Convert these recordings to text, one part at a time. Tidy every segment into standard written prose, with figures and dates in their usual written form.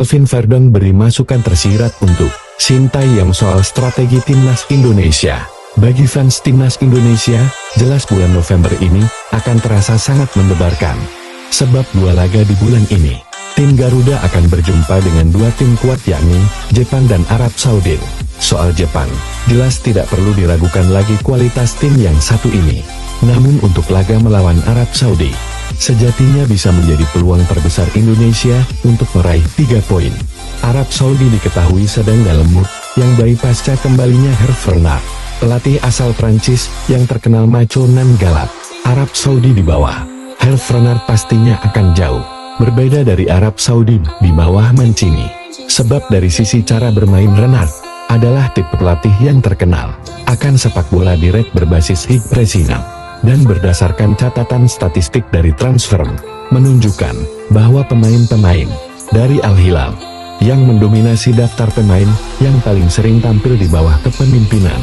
Calvin Verdong beri masukan tersirat untuk Sintayong soal strategi timnas Indonesia. Bagi fans timnas Indonesia, jelas bulan November ini akan terasa sangat mendebarkan. Sebab 2 laga di bulan ini, tim Garuda akan berjumpa dengan 2 tim kuat yakni Jepang dan Arab Saudi. Soal Jepang, jelas tidak perlu diragukan lagi kualitas tim yang satu ini. Namun untuk laga melawan Arab Saudi, sejatinya bisa menjadi peluang terbesar Indonesia untuk meraih 3 poin. Arab Saudi diketahui sedang dalam mood yang baik pasca kembalinya Hervé Renard, pelatih asal Prancis yang terkenal maco nan galak. Arab Saudi di bawah Hervé Renard pastinya akan jauh berbeda dari Arab Saudi di bawah Mancini. Sebab dari sisi cara bermain Renard adalah tipe pelatih yang terkenal akan sepak bola direct berbasis high pressing. Dan berdasarkan catatan statistik dari Transfermarkt, menunjukkan bahwa pemain-pemain dari Al Hilal yang mendominasi daftar pemain yang paling sering tampil di bawah kepemimpinan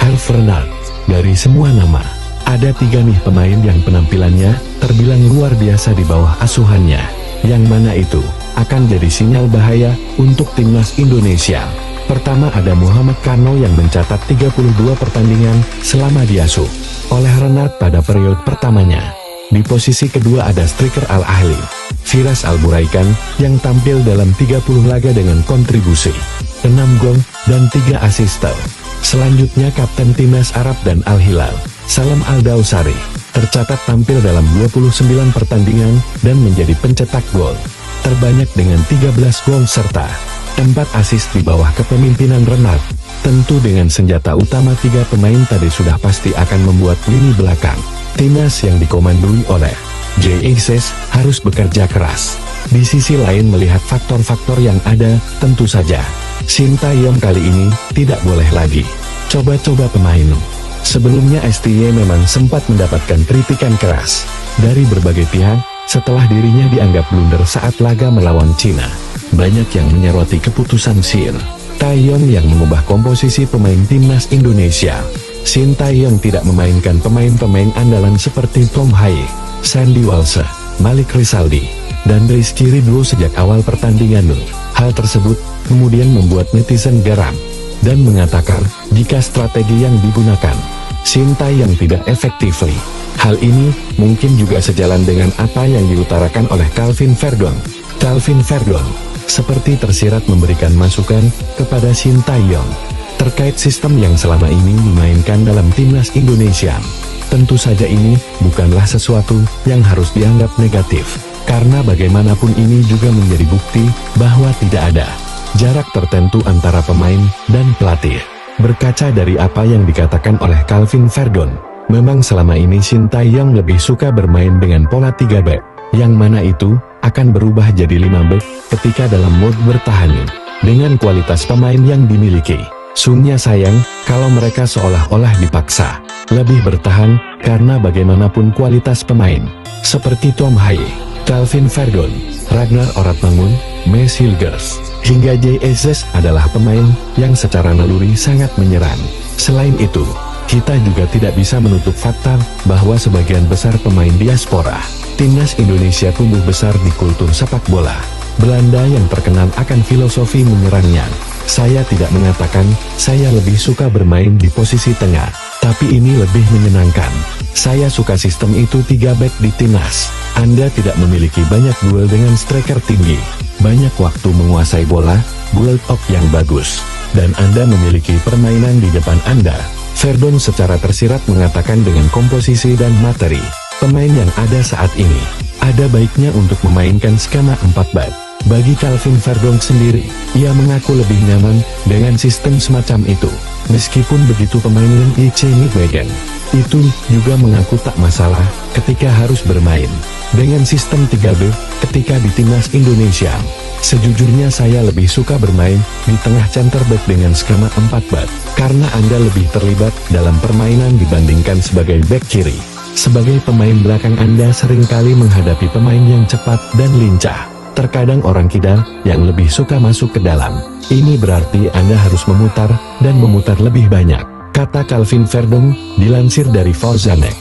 Hervé Renard. Dari semua nama, ada 3 nih pemain yang penampilannya terbilang luar biasa di bawah asuhannya, yang mana itu akan jadi sinyal bahaya untuk timnas Indonesia. Pertama ada Muhammad Kano yang mencatat 32 pertandingan selama diasuh oleh Renard pada periode pertamanya. Di posisi kedua ada striker Al Ahly, Firas Al-Buraikan, yang tampil dalam 30 laga dengan kontribusi 6 gol dan 3 asisten. Selanjutnya Kapten Timnas Arab dan Al Hilal, Salam Al-Dawsari, tercatat tampil dalam 29 pertandingan dan menjadi pencetak gol terbanyak dengan 13 gol serta 4 assist di bawah kepemimpinan Renard. Tentu dengan senjata utama 3 pemain tadi sudah pasti akan membuat lini belakang timnas yang dikomandoi oleh JXS harus bekerja keras. Di sisi lain melihat faktor-faktor yang ada, tentu saja Sintayong kali ini tidak boleh lagi coba-coba pemain. Sebelumnya STY memang sempat mendapatkan kritikan keras dari berbagai pihak setelah dirinya dianggap blunder saat laga melawan Cina. Banyak yang menyoroti keputusan Sintayong yang mengubah komposisi pemain timnas Indonesia. Sintayong tidak memainkan pemain-pemain andalan seperti Tom Haye, Sandy Walsh, Malik Rizaldi, dan Rizky Ridho sejak awal pertandingan. Hal tersebut kemudian membuat netizen geram dan mengatakan jika strategi yang digunakan Sintayong tidak efektif. Hal ini mungkin juga sejalan dengan apa yang diutarakan oleh Calvin Verdong. Calvin Verdong seperti tersirat memberikan masukan kepada Sintayong terkait sistem yang selama ini dimainkan dalam timnas Indonesia. Tentu saja ini bukanlah sesuatu yang harus dianggap negatif, karena bagaimanapun ini juga menjadi bukti bahwa tidak ada jarak tertentu antara pemain dan pelatih. Berkaca dari apa yang dikatakan oleh Calvin Verdong, memang selama ini Sintayong lebih suka bermain dengan pola 3 back, yang mana itu akan berubah jadi 5 back ketika dalam mode bertahan. Dengan kualitas pemain yang dimiliki, sungguhnya sayang kalau mereka seolah-olah dipaksa lebih bertahan, karena bagaimanapun kualitas pemain seperti Tom Haye, Calvin Verdong, Ragnar Oratmangun, Mads Hilgers, hingga JXS adalah pemain yang secara naluri sangat menyerang. Selain itu, kita juga tidak bisa menutup fakta bahwa sebagian besar pemain diaspora timnas Indonesia tumbuh besar di kultur sepak bola Belanda yang terkenal akan filosofi menyerangnya. Saya tidak mengatakan saya lebih suka bermain di posisi tengah, tapi ini lebih menyenangkan. Saya suka sistem itu 3 back di timnas. Anda tidak memiliki banyak duel dengan striker tinggi, banyak waktu menguasai bola, build up yang bagus, dan Anda memiliki permainan di depan Anda. Verdong secara tersirat mengatakan dengan komposisi dan materi pemain yang ada saat ini, ada baiknya untuk memainkan skema 4 back. Bagi Calvin Verdong sendiri, ia mengaku lebih nyaman dengan sistem semacam itu. Meskipun begitu pemain yang Iceni Wegen itu juga mengaku tak masalah ketika harus bermain dengan sistem 3 back ketika di timnas Indonesia. Sejujurnya saya lebih suka bermain di tengah center back dengan skema 4 back, karena Anda lebih terlibat dalam permainan dibandingkan sebagai back kiri. Sebagai pemain belakang Anda seringkali menghadapi pemain yang cepat dan lincah. Terkadang orang kidal yang lebih suka masuk ke dalam. Ini berarti Anda harus memutar dan memutar lebih banyak, kata Calvin Verdong, dilansir dari Forzanek.